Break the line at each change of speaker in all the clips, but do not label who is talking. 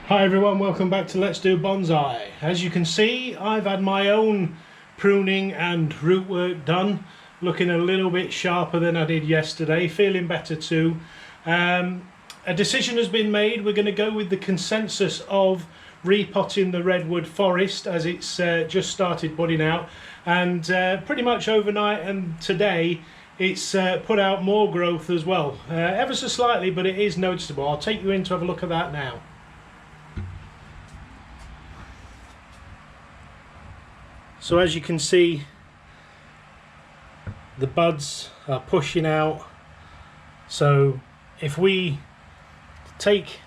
Hi everyone, welcome back to Let's Do Bonsai. As you can see, I've had my own pruning and root work done, looking a little bit sharper than I did yesterday, feeling better too. A decision has been made. We're going to go with the consensus of repotting the redwood forest as it's just started budding out, and pretty much overnight and today it's put out more growth as well, ever so slightly, but it is noticeable. I'll take you in to have a look at that now. So as you can see, the buds are pushing out. So if we take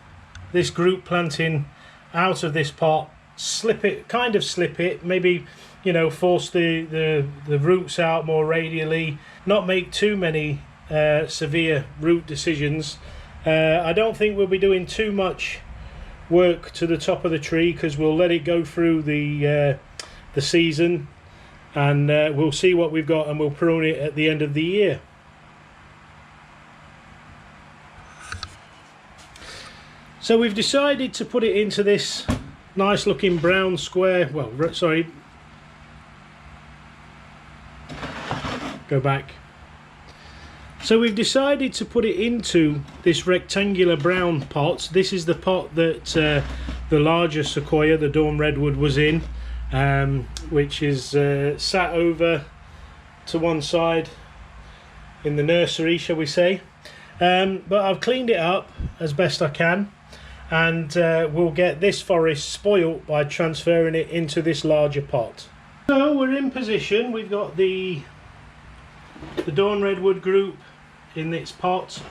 this group planting out of this pot, slip it, maybe, you know, force the roots out more radially, not make too many severe root decisions. I don't think we'll be doing too much work to the top of the tree because we'll let it go through the season, and we'll see what we've got and we'll prune it at the end of the year. So we've decided to put it into this nice looking brown square, well, sorry, go back. So we've decided to put it into this rectangular brown pot. This is the pot that the larger sequoia, the Dawn redwood, was in. Which is sat over to one side in the nursery, shall we say. But I've cleaned it up as best I can, and we'll get this forest spoilt by transferring it into this larger pot. So we're in position. We've got the Dawn redwood group in its pot.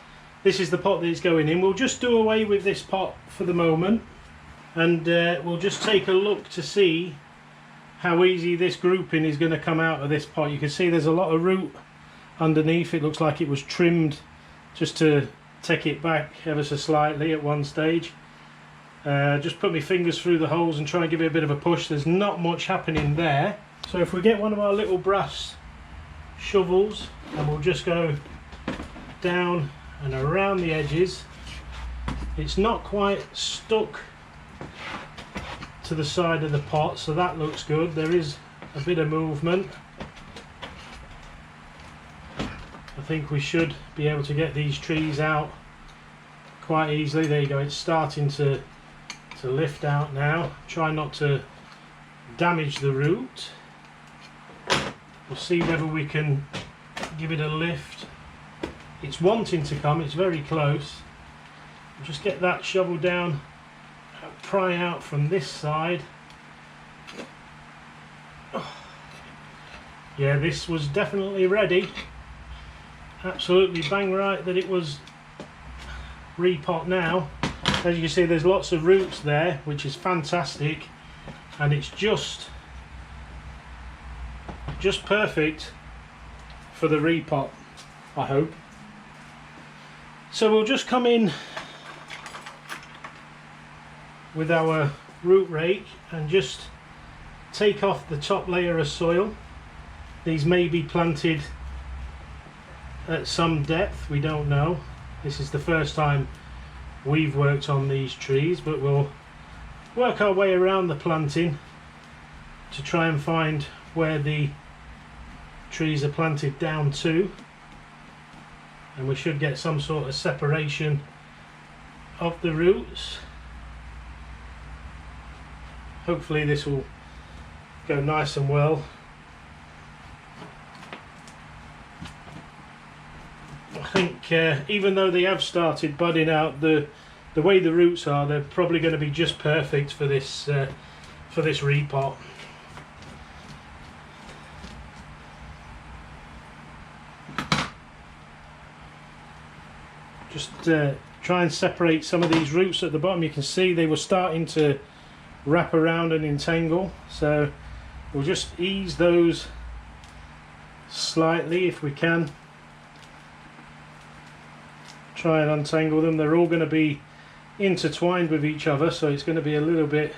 This is the pot that it's going in. We'll just do away with this pot for the moment, and we'll just take a look to see how easy this grouping is going to come out of this pot. You can see there's a lot of root underneath. It looks like it was trimmed just to take it back ever so slightly at one stage. Just put my fingers through the holes and try and give it a bit of a push. There's not much happening there. So if we get one of our little brass shovels, and we'll just go down and around the edges. It's not quite stuck to the side of the pot, so that looks good. There is a bit of movement. I think we should be able to get these trees out quite easily. There you go, it's starting to lift out now. Try not to damage the root. We'll see whether we can give it a lift. It's wanting to come, it's very close. We'll just get that shovel down, pry out from this side. Yeah, this was definitely ready. Absolutely bang right that it was repot now. As you can see, there's lots of roots there, which is fantastic, and it's just perfect for the repot, I hope. So we'll just come in with our root rake and just take off the top layer of soil. These may be planted at some depth, we don't know. This is the first time we've worked on these trees, but we'll work our way around the planting to try and find where the trees are planted down to, and we should get some sort of separation of the roots. Hopefully this will go nice and well. I think even though they have started budding out, the way the roots are, they're probably going to be just perfect for this repot. Just try and separate some of these roots at the bottom. You can see they were starting to wrap around and entangle, so we'll just ease those slightly if we can. Try and untangle them. They're all going to be intertwined with each other, so it's going to be a little bit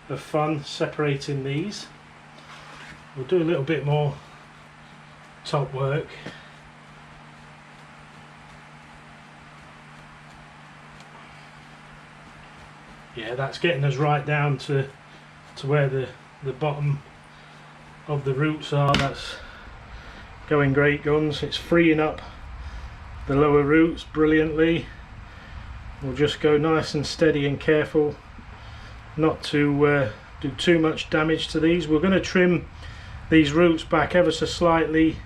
of fun separating these. We'll do a little bit more top work. Yeah, that's getting us right down to where the bottom of the roots are. That's going great guns. It's freeing up the lower roots brilliantly. We'll just go nice and steady and careful not to do too much damage to these. We're going to trim these roots back ever so slightly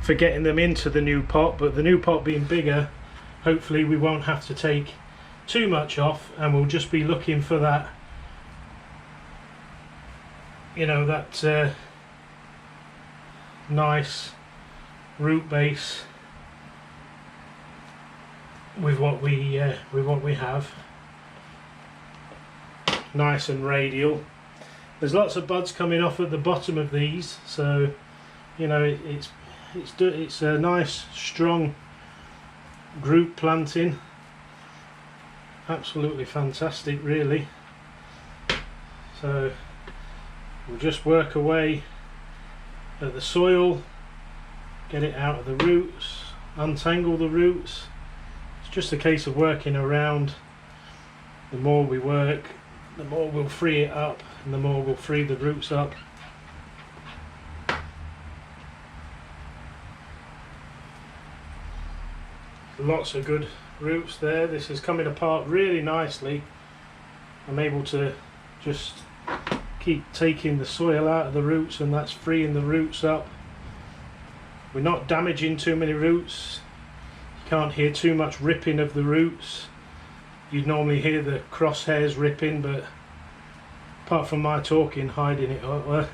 for getting them into the new pot, but the new pot being bigger, hopefully we won't have to take too much off, and we'll just be looking for that, you know, that nice root base with what we have, nice and radial. There's lots of buds coming off at the bottom of these, so you know it's a nice strong group planting. Absolutely fantastic, really. So we'll just work away at the soil, get it out of the roots, untangle the roots. It's just a case of working around. The more we work, the more we'll free it up, and the more we'll free the roots up. Lots of good roots there. This is coming apart really nicely. I'm able to just keep taking the soil out of the roots, and that's freeing the roots up. We're not damaging too many roots. You can't hear too much ripping of the roots. You'd normally hear the crosshairs ripping, but apart from my talking hiding it up,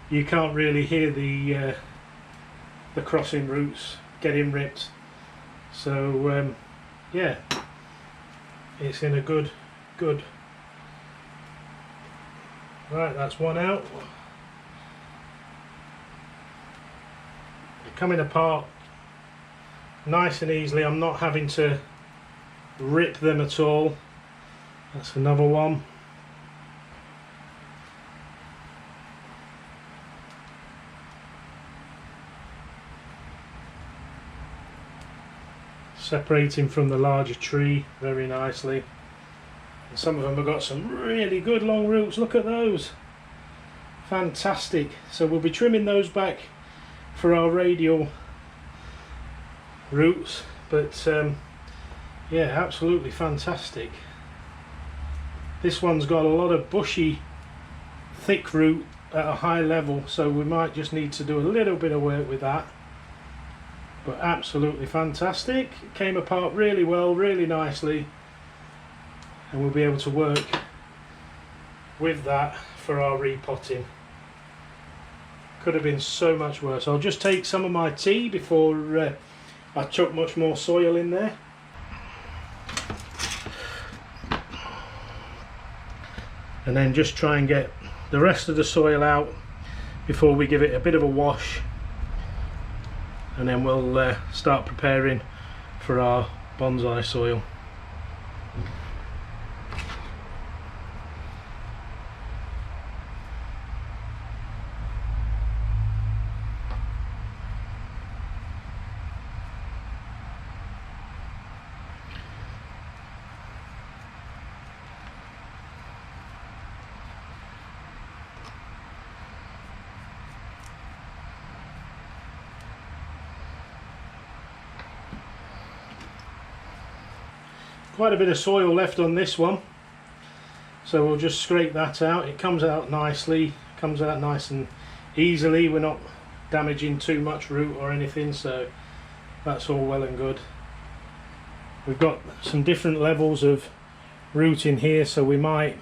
you can't really hear the crossing roots getting ripped. So yeah, it's in a good. Right, that's one out. They're coming apart nice and easily. I'm not having to rip them at all. That's another one. Separating from the larger tree very nicely. And some of them have got some really good long roots. Look at those. Fantastic. So we'll be trimming those back for our radial roots, but yeah, absolutely fantastic. This one's got a lot of bushy thick root at a high level, so we might just need to do a little bit of work with that. But absolutely fantastic. It came apart really well, really nicely, and we'll be able to work with that for our repotting. Could have been so much worse. I'll just take some of my tea before I chuck much more soil in there. And then just try and get the rest of the soil out before we give it a bit of a wash, and then we'll start preparing for our bonsai soil. Quite a bit of soil left on this one, so we'll just scrape that out. It comes out nicely, comes out nice and easily. We're not damaging too much root or anything, so that's all well and good. We've got some different levels of root in here, so we might,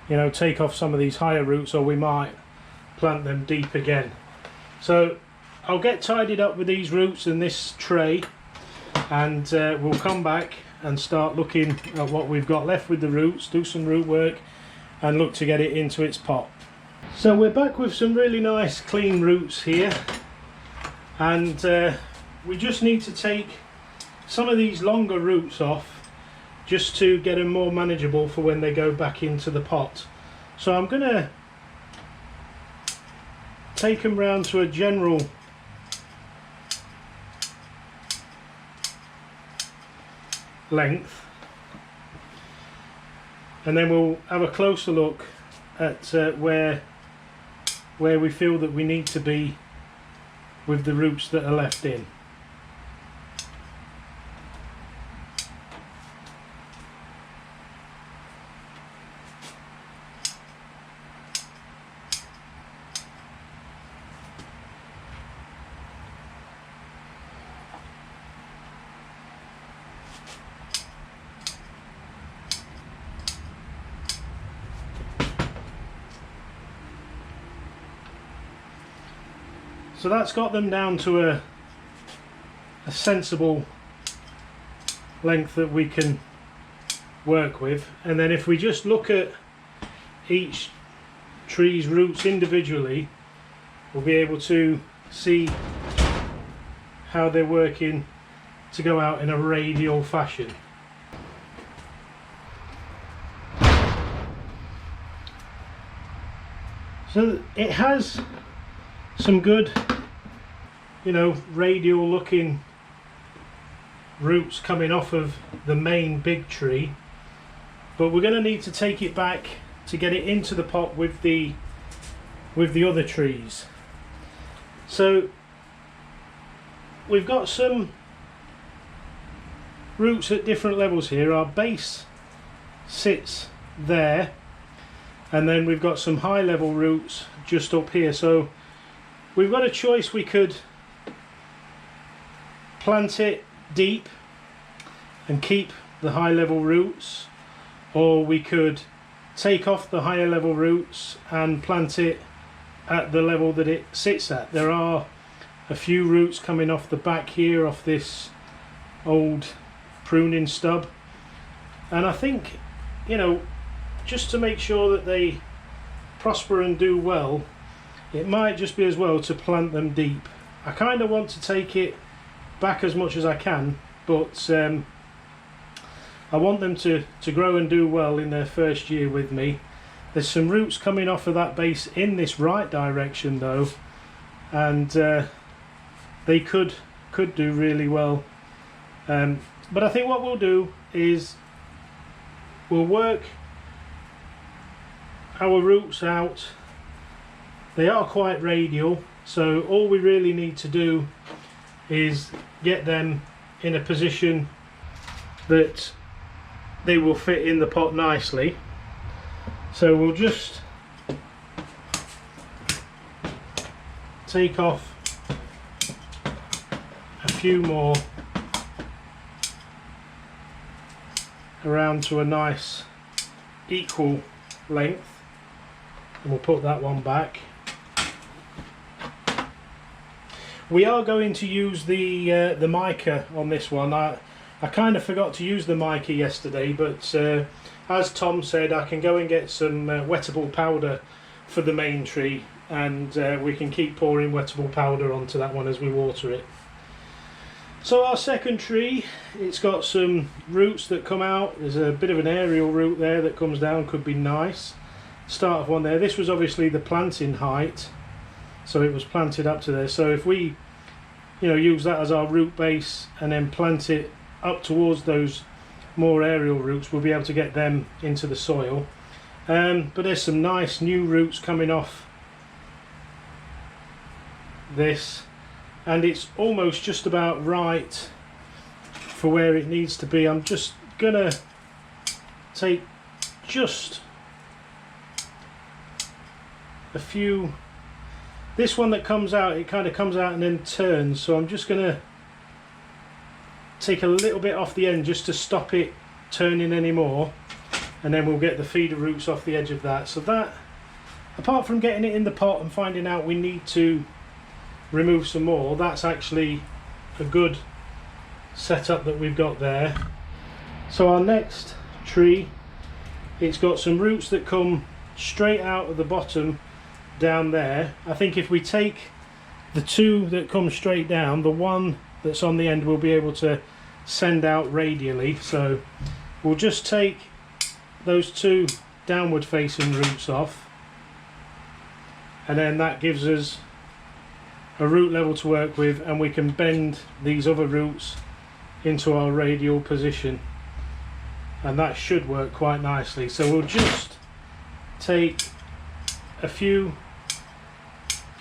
you know, take off some of these higher roots, or we might plant them deep again. So I'll get tidied up with these roots in this tray, and we'll come back and start looking at what we've got left with the roots, do some root work, and look to get it into its pot. So we're back with some really nice clean roots here, and we just need to take some of these longer roots off just to get them more manageable for when they go back into the pot. So I'm going to take them round to a general length, and then we'll have a closer look at where we feel that we need to be with the roots that are left in. So that's got them down to a sensible length that we can work with, and then if we just look at each tree's roots individually, we'll be able to see how they're working to go out in a radial fashion. So it has some good, you know, radial looking roots coming off of the main big tree, but we're going to need to take it back to get it into the pot with the other trees. So we've got some roots at different levels here. Our base sits there, and then we've got some high level roots just up here. So we've got a choice. We could plant it deep and keep the high level roots, or we could take off the higher level roots and plant it at the level that it sits at. There are a few roots coming off the back here, off this old pruning stub, and I think, you know, just to make sure that they prosper and do well, it might just be as well to plant them deep. I kind of want to take it back as much as I can, but I want them to grow and do well in their first year with me. There's some roots coming off of that base in this right direction though, and they could do really well. But I think what we'll do is we'll work our roots out. They are quite radial, so all we really need to do is get them in a position that they will fit in the pot nicely. So we'll just take off a few more around to a nice equal length, and we'll put that one back. We are going to use the mica on this one. I kind of forgot to use the mica yesterday, but as Tom said, I can go and get some wettable powder for the main tree, and we can keep pouring wettable powder onto that one as we water it. So our second tree, it's got some roots that come out. There's a bit of an aerial root there that comes down, could be nice. Start of one there. This was obviously the planting height, so it was planted up to there. So if we, you know, use that as our root base and then plant it up towards those more aerial roots, we'll be able to get them into the soil. But there's some nice new roots coming off this, and it's almost just about right for where it needs to be. I'm just gonna take just a few. This one that comes out, it kind of comes out and then turns, so I'm just gonna take a little bit off the end just to stop it turning anymore, and then we'll get the feeder roots off the edge of that. So that, apart from getting it in the pot and finding out we need to remove some more, that's actually a good setup that we've got there. So our next tree, it's got some roots that come straight out of the bottom down there. I think if we take the two that come straight down, the one that's on the end will be able to send out radially. So we'll just take those two downward facing roots off, and then that gives us a root level to work with, and we can bend these other roots into our radial position. and that should work quite nicely. So we'll just take a few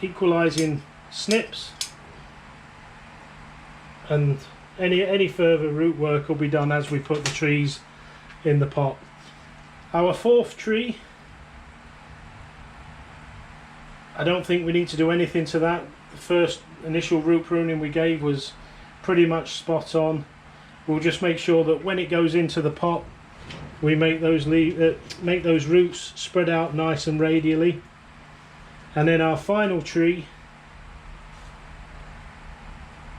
equalising snips, and any further root work will be done as we put the trees in the pot. Our fourth tree, I don't think we need to do anything to that. The first initial root pruning we gave was pretty much spot on. We'll just make sure that when it goes into the pot, we make those roots spread out nice and radially. And then our final tree,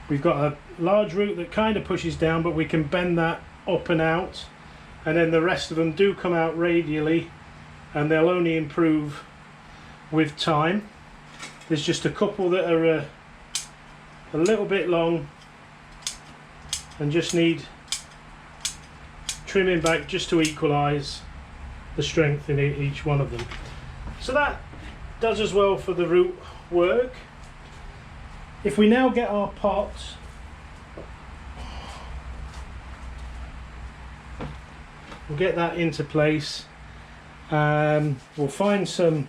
we've got a large root that kind of pushes down, but we can bend that up and out, and then the rest of them do come out radially, and they'll only improve with time. There's just a couple that are a little bit long and just need trimming back just to equalise the strength in each one of them. So that does as well for the root work. If we now get our pot, we'll get that into place. We'll find some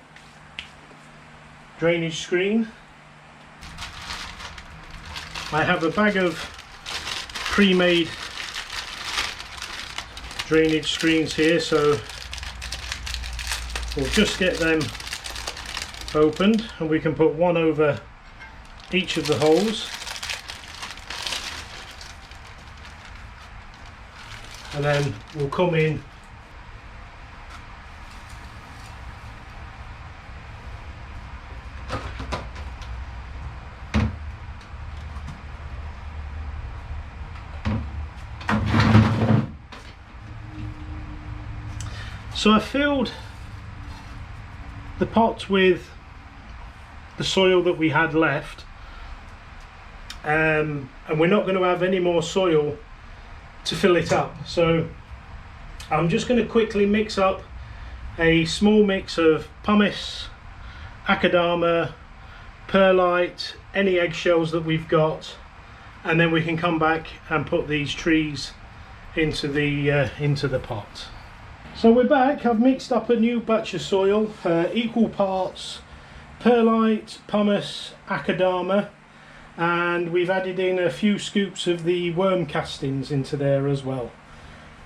drainage screen. I have a bag of pre-made drainage screens here, so we'll just get them opened, and we can put one over each of the holes, and then we'll come in so I filled the pot with the soil that we had left, and we're not going to have any more soil to fill it up, so I'm just going to quickly mix up a small mix of pumice, akadama, perlite, any eggshells that we've got, and then we can come back and put these trees into the pot. So we're back. I've mixed up a new batch of soil, equal parts perlite, pumice, akadama, and we've added in a few scoops of the worm castings into there as well.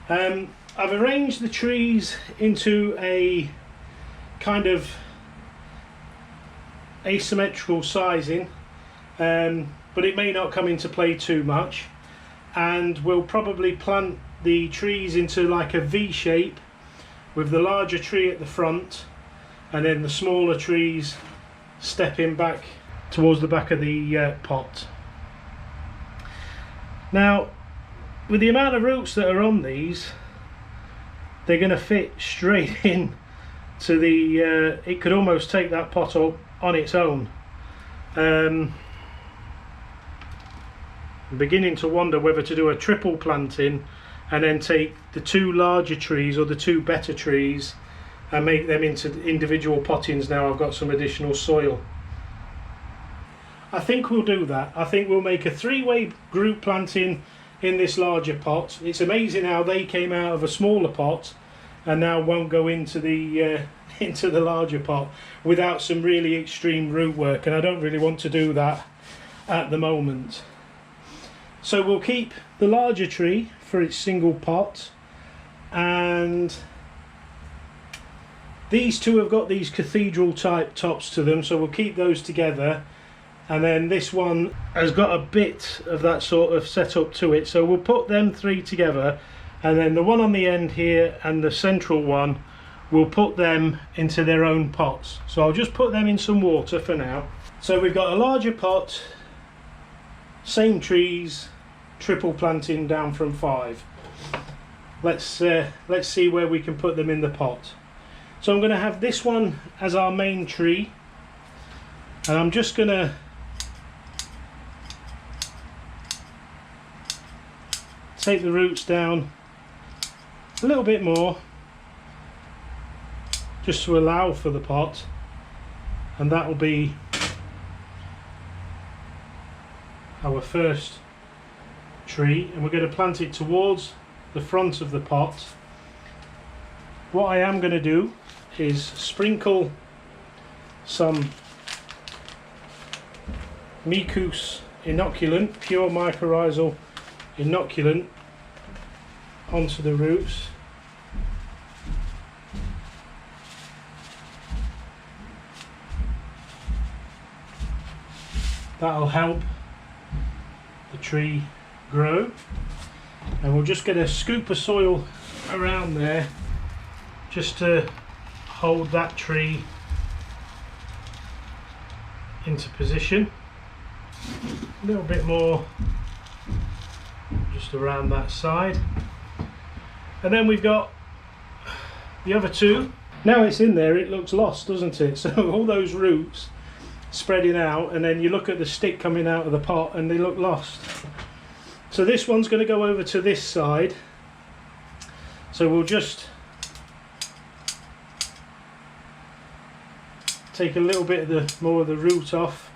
I've arranged the trees into a kind of asymmetrical sizing, but it may not come into play too much, and we'll probably plant the trees into like a V shape, with the larger tree at the front and then the smaller trees stepping back towards the back of the pot. Now, with the amount of roots that are on these, they're going to fit straight in to the it could almost take that pot up on its own. I'm beginning to wonder whether to do a triple planting and then take the two larger trees or the two better trees and make them into individual pottings now I've got some additional soil. I think we'll do that. I think we'll make a three-way group planting in this larger pot. It's amazing how they came out of a smaller pot and now won't go into the larger pot without some really extreme root work, and I don't really want to do that at the moment. So we'll keep the larger tree for its single pot, and these two have got these cathedral type tops to them, so we'll keep those together, and then this one has got a bit of that sort of setup to it, so we'll put them three together, and then the one on the end here and the central one, we'll put them into their own pots. So I'll just put them in some water for now. So we've got a larger pot, same trees, triple planting down from 5. Let's see where we can put them in the pot. So I'm going to have this one as our main tree, and I'm just going to take the roots down a little bit more just to allow for the pot, and that will be our first tree, and we're going to plant it towards the front of the pot, what I am going to do is sprinkle some Micus inoculant, pure mycorrhizal inoculant, onto the roots. That'll help the tree grow, and we'll just get a scoop of soil around there just to hold that tree into position. A little bit more just around that side, and then we've got the other two. Now it's in there, it looks lost, doesn't it? So all those roots spreading out, and then you look at the stick coming out of the pot and they look lost. So this one's going to go over to this side, so we'll just take a little bit of the more of the root off,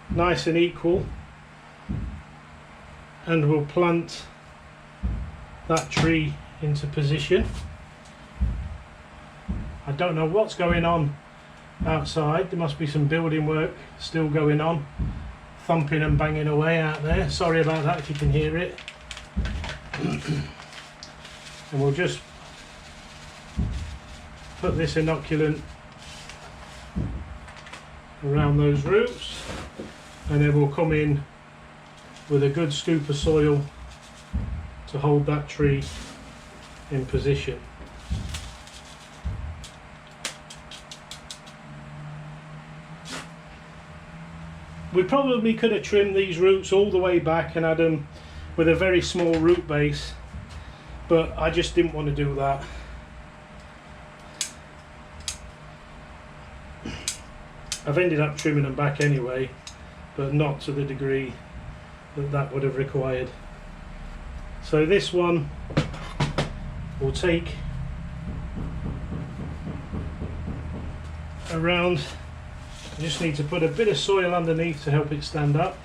nice and equal, and we'll plant that tree into position. I don't know what's going on outside, there must be some building work still going on, thumping and banging away out there. Sorry about that if you can hear it. And we'll just put this inoculant around those roots, and then we'll come in with a good scoop of soil to hold that tree in position. We probably could have trimmed these roots all the way back and had them with a very small root base, but I just didn't want to do that. I've ended up trimming them back anyway, but not to the degree that that would have required. So this one will take around. I just need to put a bit of soil underneath to help it stand up,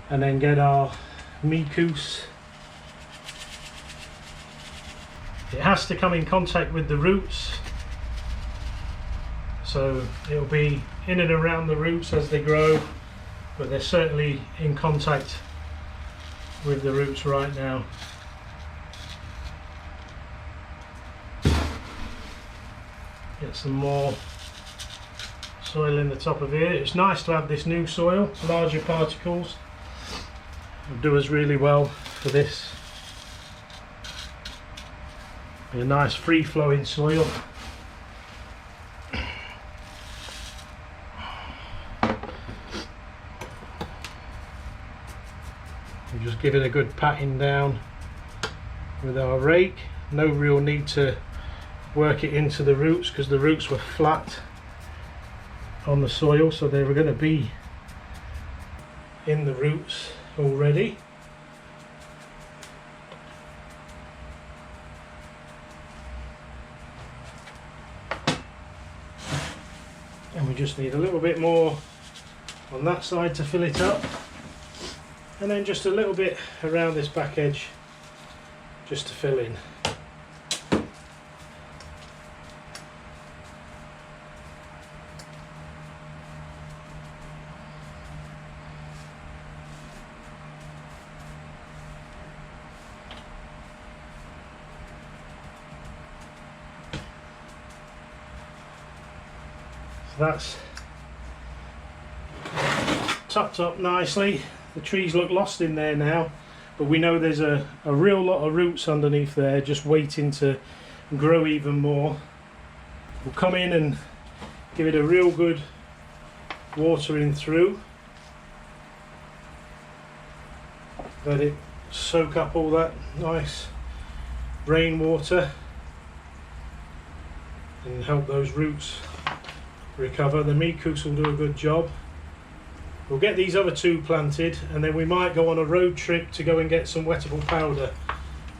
and then get our Micus. It has to come in contact with the roots, so it'll be in and around the roots as they grow, but they're certainly in contact with the roots right now. Get some more soil in the top of here. It's nice to have this new soil, larger particles. It'll do us really well for this. Be a nice free flowing soil. We'll just give it a good patting down with our rake. No real need to work it into the roots because the roots were flat on the soil, so they were going to be in the roots already. And we just need a little bit more on that side to fill it up, and then just a little bit around this back edge just to fill in. That's tucked up nicely. The trees look lost in there now, but we know there's a real lot of roots underneath there just waiting to grow even more. We'll come in and give it a real good watering through. Let it soak up all that nice rainwater and help those roots recover. The Micus will do a good job. We'll get these other two planted, and then we might go on a road trip to go and get some wettable powder.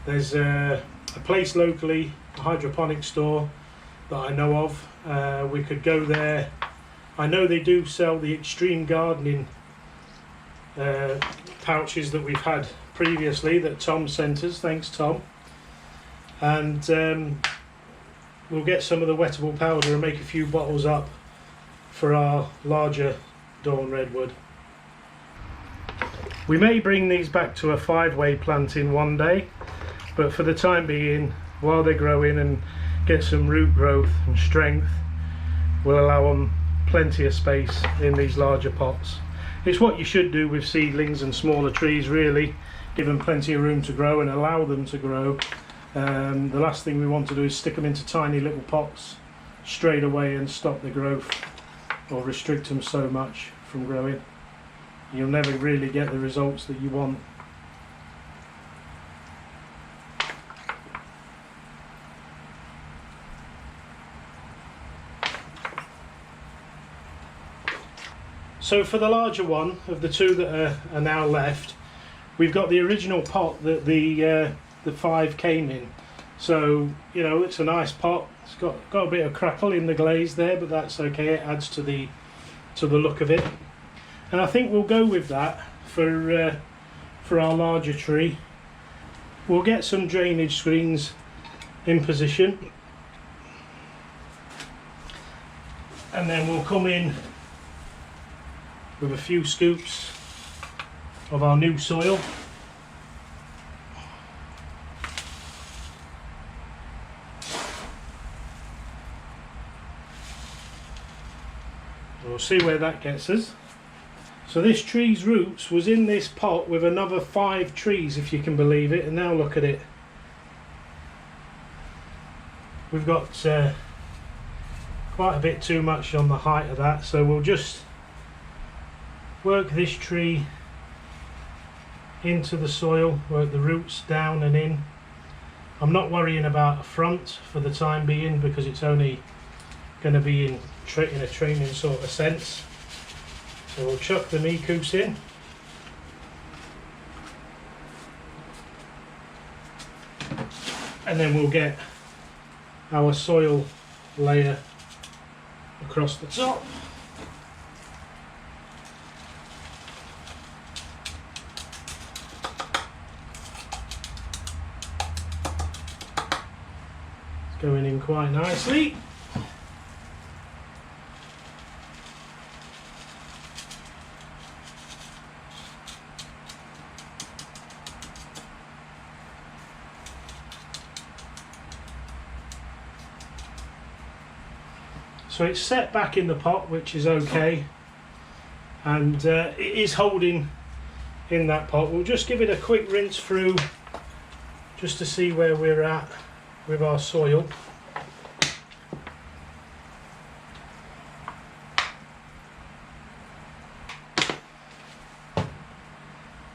There's a place locally, a hydroponic store that I know of. We could go there. I know they do sell the extreme gardening pouches that we've had previously that Tom sent us. Thanks, Tom. And we'll get some of the wettable powder and make a few bottles up for our larger dawn redwood. We may bring these back to a 5-way planting one day, but for the time being, while they're growing and get some root growth and strength, we'll allow them plenty of space in these larger pots. It's what you should do with seedlings and smaller trees, really. Give them plenty of room to grow and allow them to grow. The last thing we want to do is stick them into tiny little pots straight away and stop the growth or restrict them so much from growing. You'll never really get the results that you want. So for the larger one of the two that are now left, we've got the original pot that the 5 came in. So, you know, it's a nice pot. It's got a bit of crackle in the glaze there, but that's okay. It adds to the look of it. And I think we'll go with that for our larger tree. We'll get some drainage screens in position, and then we'll come in with a few scoops of our new soil. We'll see where that gets us. So this tree's roots was in this pot with another 5 trees, if you can believe it, and now look at it. We've got quite a bit too much on the height of that, so we'll just work this tree into the soil, work the roots down and in. I'm not worrying about a front for the time being because it's only going to be in a training sort of sense. So we'll chuck the mecoops in. And then we'll get our soil layer across the top. It's going in quite nicely. So it's set back in the pot, which is okay, and it is holding in that pot. We'll just give it a quick rinse through just to see where we're at with our soil.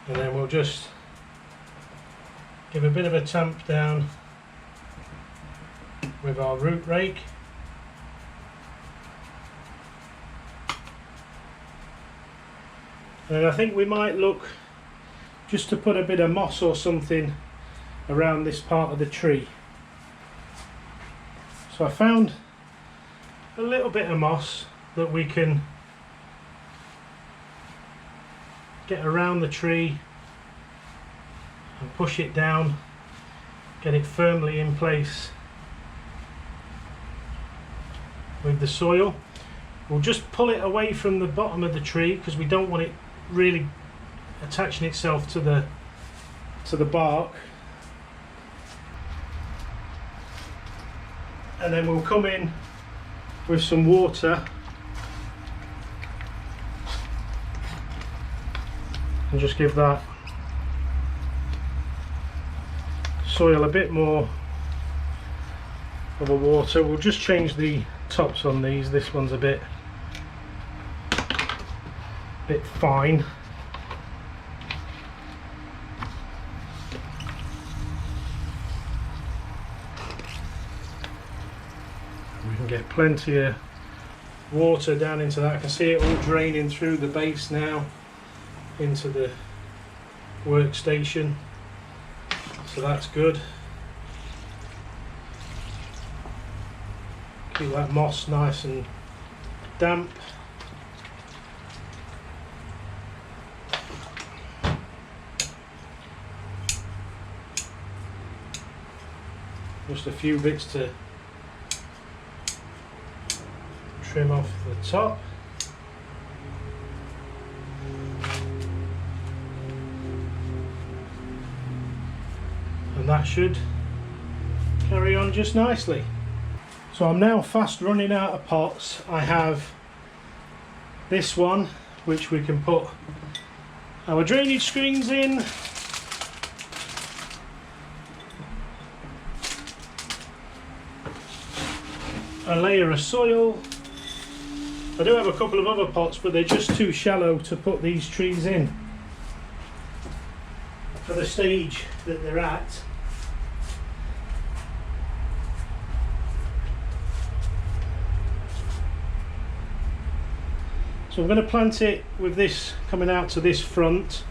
And then we'll just give a bit of a tamp down with our root rake. And I think we might look just to put a bit of moss or something around this part of the tree. So I found a little bit of moss that we can get around the tree and push it down, get it firmly in place with the soil. We'll just pull it away from the bottom of the tree because we don't want it really attaching itself to the bark. And then we'll come in with some water and just give that soil a bit more of a water. We'll just change the tops on these. This one's a bit fine. We can get plenty of water down into that. I can see it all draining through the base now into the workstation, so that's good. Keep that moss nice and damp. Just a few bits to trim off the top. And that should carry on just nicely. So I'm now fast running out of pots. I have this one which we can put our drainage screens in. A layer of soil. I do have a couple of other pots, but they're just too shallow to put these trees in for the stage that they're at. So I'm going to plant it with this coming out to this front.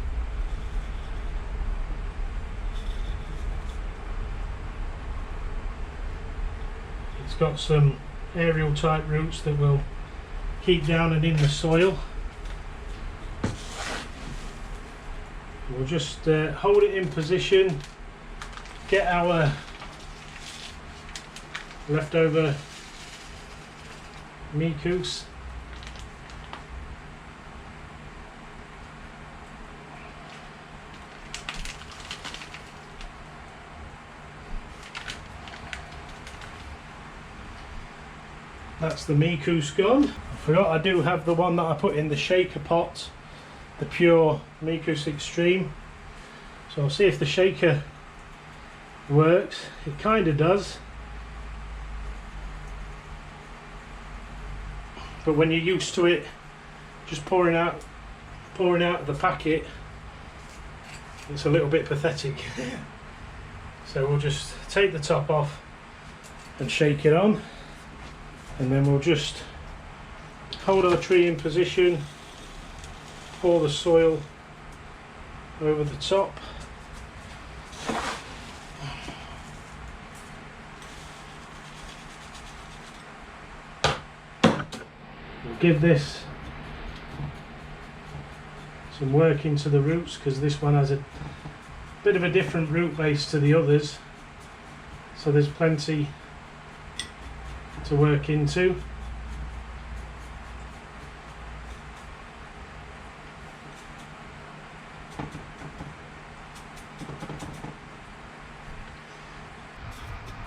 It's got some aerial type roots that will keep down and in the soil. We'll just hold it in position, get our leftover micus. That's the micus gone. I forgot I do have the one that I put in the shaker pot, the pure micus extreme. So I'll see if the shaker works. It kind of does. But when you're used to it just pouring out of the packet, it's a little bit pathetic. So we'll just take the top off and shake it on. And then we'll just hold our tree in position, pour the soil over the top. We'll give this some work into the roots, because this one has a bit of a different root base to the others, so there's plenty to work into.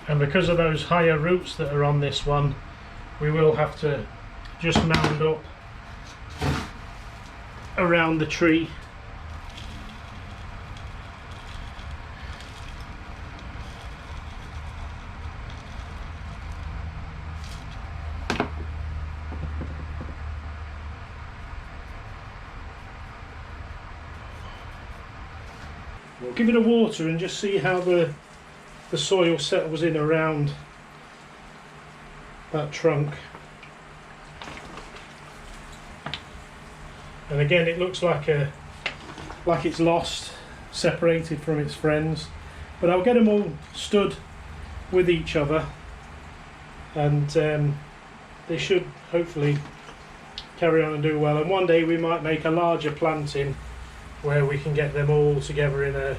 And because of those higher roots that are on this one, we will have to just mound up around the tree. We'll give it a water and just see how the soil settles in around that trunk. And again, it looks like it's lost, separated from its friends, but I'll get them all stood with each other, and they should hopefully carry on and do well. And one day we might make a larger planting where we can get them all together in a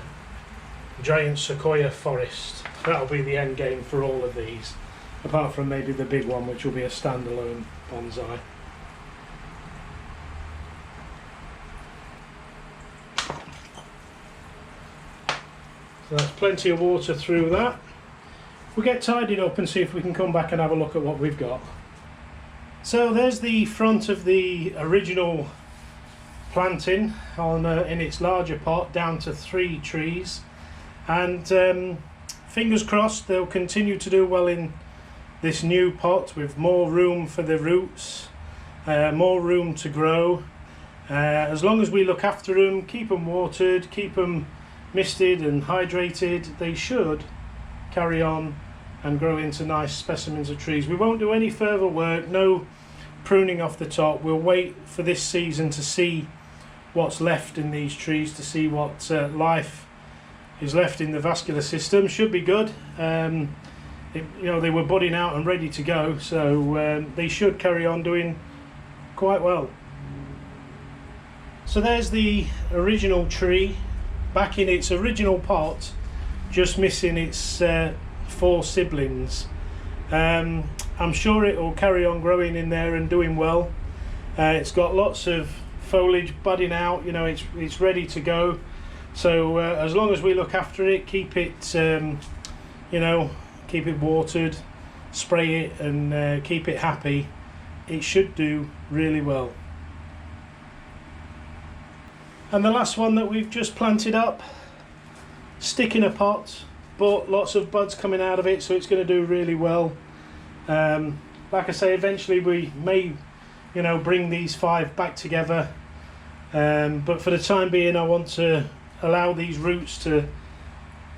giant sequoia forest. That'll be the end game for all of these, apart from maybe the big one, which will be a standalone bonsai. So that's plenty of water through that. We'll get tidied up and see if we can come back and have a look at what we've got. So there's the front of the original planting on in its larger pot, down to 3 trees, and fingers crossed they'll continue to do well in this new pot with more room for the roots, more room to grow. As long as we look after them, keep them watered, keep them misted and hydrated, they should carry on and grow into nice specimens of trees. We won't do any further work, no pruning off the top. We'll wait for this season to see what's left in these trees, to see what life is left in the vascular system. Should be good. You know, they were budding out and ready to go, so they should carry on doing quite well. So there's the original tree back in its original pot, just missing its 4 siblings. I'm sure it will carry on growing in there and doing well. It's got lots of foliage budding out, you know, it's ready to go. So as long as we look after it, keep it you know, keep it watered, spray it, and keep it happy, it should do really well. And the last one that we've just planted up, stick in a pot, but lots of buds coming out of it, so it's going to do really well. Like I say, eventually we may, you know, bring these 5 back together, but for the time being I want to allow these roots to,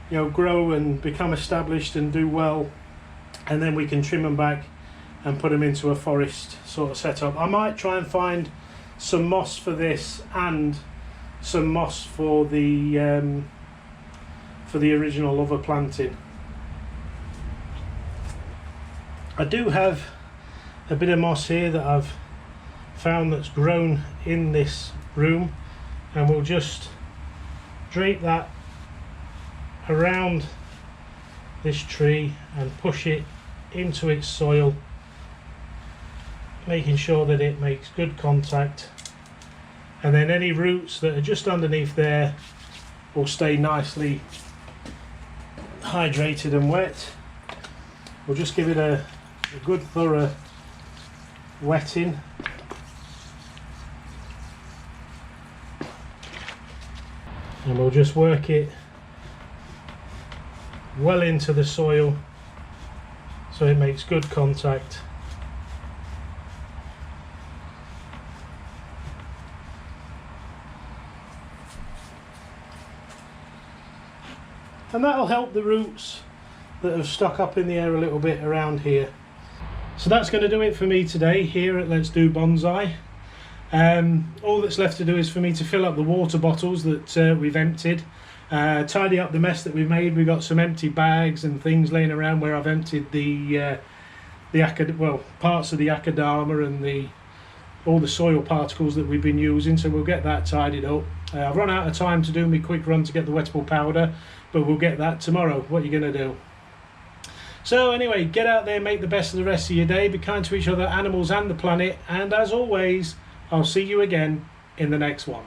you know, grow and become established and do well, and then we can trim them back and put them into a forest sort of setup. I might try and find some moss for this and some moss for the original other planting. I do have a bit of moss here that I've found that's grown in this room, and we'll just drape that around this tree and push it into its soil, making sure that it makes good contact, and then any roots that are just underneath there will stay nicely hydrated and wet. We'll just give it a good thorough wetting, and we'll just work it well into the soil so it makes good contact. And that'll help the roots that have stuck up in the air a little bit around here. So that's going to do it for me today here at Let's Do Bonsai. All that's left to do is for me to fill up the water bottles that we've emptied, tidy up the mess that we've made. We've got some empty bags and things laying around where I've emptied the parts of the akadama and all the soil particles that we've been using, so we'll get that tidied up. I've run out of time to do my quick run to get the wettable powder, but we'll get that tomorrow. What are you going to do? So anyway, get out there, make the best of the rest of your day, be kind to each other, animals and the planet, and as always, I'll see you again in the next one.